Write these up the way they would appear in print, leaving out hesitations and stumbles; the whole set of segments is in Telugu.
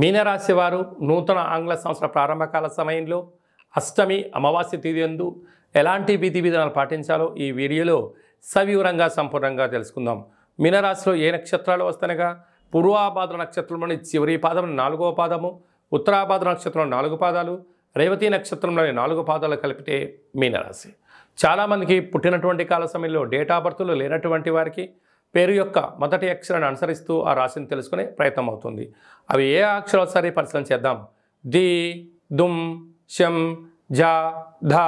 మీనరాశి వారు నూతన ఆంగ్ల సంవత్సర ప్రారంభకాల సమయంలో అష్టమి అమావాస్య తిథి యందు ఎలాంటి విధి విధానాలు పాటించాలో ఈ వీడియోలో సవివరంగా సంపూర్ణంగా తెలుసుకుందాం. మీనరాశిలో ఏ నక్షత్రాలు వస్తనగా పూర్వాభాద్ర నక్షత్రంలోని చివరి పాదం 4వ పాదము, ఉత్తరాభాద్ర నక్షత్రంలో 4 పాదాలు, రేవతి నక్షత్రంలోని 4 పాదాలు కలిపితే మీనరాశి. చాలామందికి పుట్టినటువంటి కాల సమయంలో డేట్ ఆఫ్ బర్త్లు లేనటువంటి వారికి పేరు యొక్క మొదటి అక్షరాన్ని అనుసరిస్తూ ఆ రాశిని తెలుసుకునే ప్రయత్నం అవుతుంది. అవి ఏ అక్షరాలు సరే పరిశీలన చేద్దాం. ది, దుమ్, శం, జ, ధ,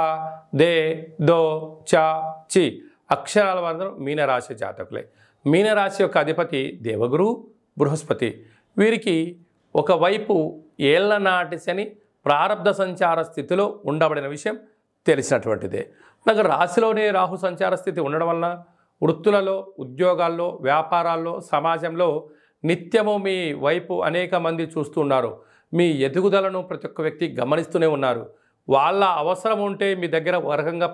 దే, దో, చ, చి అక్షరాల వారు మీనరాశి జాతకులే. మీనరాశి యొక్క అధిపతి దేవగురు బృహస్పతి. వీరికి ఒకవైపు ఏళ్ల నాటి శని ప్రారబ్ధ సంచార స్థితిలో ఉండబడిన విషయం తెలిసినటువంటిదే. అలాగే రాశిలోనే రాహు సంచార స్థితి ఉండడం వలన వృత్తులలో, ఉద్యోగాల్లో, వ్యాపారాల్లో, సమాజంలో నిత్యము మీ వైపు అనేక మంది చూస్తున్నారు. మీ ఎదుగుదలను ప్రతి ఒక్క వ్యక్తి గమనిస్తూనే ఉన్నారు. వాళ్ళ అవసరం ఉంటే మీ దగ్గర ఒక రకంగా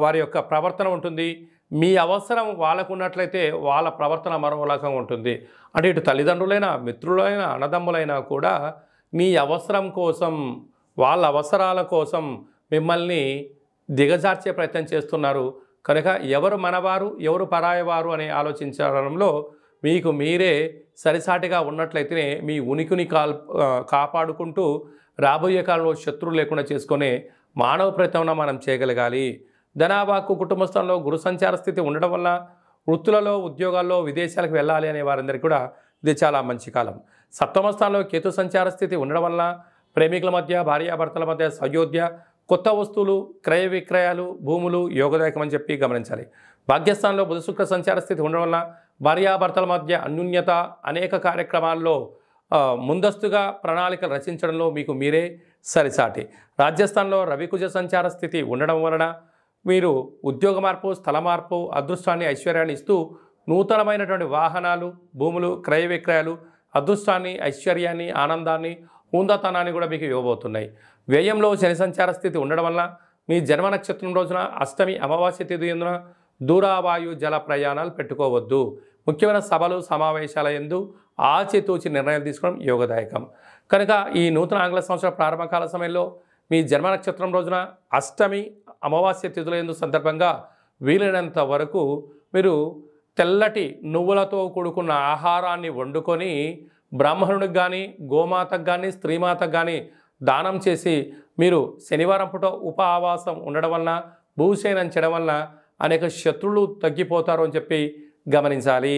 వారి యొక్క ప్రవర్తన ఉంటుంది. మీ అవసరం వాళ్ళకు ఉన్నట్లయితే వాళ్ళ ప్రవర్తన మరో రకంగా ఉంటుంది. అంటే ఇటు తల్లిదండ్రులైనా, మిత్రులైనా, అన్నదమ్ములైనా కూడా మీ అవసరం కోసం, వాళ్ళ అవసరాల కోసం మిమ్మల్ని దిగజార్చే ప్రయత్నం చేస్తున్నారు. కనుక ఎవరు మనవారు, ఎవరు పరాయవారు అని ఆలోచించడంలో మీకు మీరే సరిసాటిగా ఉన్నట్లయితేనే మీ ఉనికిని కాపాడుకుంటూ రాబోయే కాలంలో శత్రువు లేకుండా చేసుకునే మానవ ప్రయత్నం మనం చేయగలగాలి. ధనాభాకు కుటుంబ స్థలంలో గురు సంచార స్థితి ఉండడం వల్ల వృత్తులలో, ఉద్యోగాల్లో, విదేశాలకు వెళ్ళాలి అనే వారందరికీ కూడా ఇది చాలా మంచి కాలం. సప్తమ స్థానంలో కేతు సంచార స్థితి ఉండడం వల్ల ప్రేమికుల మధ్య, భార్యాభర్తల మధ్య సయోధ్య, కొత్త వస్తువులు, క్రయ విక్రయాలు, భూములు యోగదాయకమని చెప్పి గమనించాలి. భాగ్యస్థానంలో బుధ శుక్ర సంచార స్థితి ఉండడం వల్ల భార్యాభర్తల మధ్య అన్యోన్యత, అనేక కార్యక్రమాల్లో ముందస్తుగా ప్రణాళికలు రచించడంలో మీకు మీరే సరిసాటి. రాజ్యస్థానంలో రవికుజ సంచార స్థితి ఉండడం వలన మీరు ఉద్యోగ మార్పు, స్థల మార్పు, అదృష్టాన్ని, ఐశ్వర్యాన్ని ఇస్తూ నూతనమైనటువంటి వాహనాలు, భూములు, క్రయ విక్రయాలు అదృష్టాన్ని, ఐశ్వర్యాన్ని, ఆనందాన్ని, హుందాతనాన్ని కూడా మీకు ఇవ్వబోతున్నాయి. వ్యయంలో శని సంచార స్థితి ఉండడం వల్ల మీ జన్మ నక్షత్రం రోజున అష్టమి అమావాస్య తిథి యందున దూరావాయు జల ప్రయాణాలు పెట్టుకోవద్దు. ముఖ్యమైన సభలు, సమావేశాల యందు ఆచితూచి నిర్ణయాలు తీసుకోవడం యోగదాయకం. కనుక ఈ నూతన ఆంగ్ల సంవత్సర ప్రారంభకాల సమయంలో మీ జన్మ నక్షత్రం రోజున అష్టమి అమావాస్య తిథుల యందు సందర్భంగా వీలైనంత వరకు మీరు తెల్లటి నువ్వులతో కూడుకున్న ఆహారాన్ని వండుకొని బ్రాహ్మణుడికి కానీ, గోమాతకు కానీ, స్త్రీమాతకు కానీ దానం చేసి మీరు శనివారం పూట ఉపవాసం ఉండడం వలన, భూశయనం చేయడం వలన అనేక శత్రువులు తగ్గిపోతారు అని చెప్పి గమనించాలి.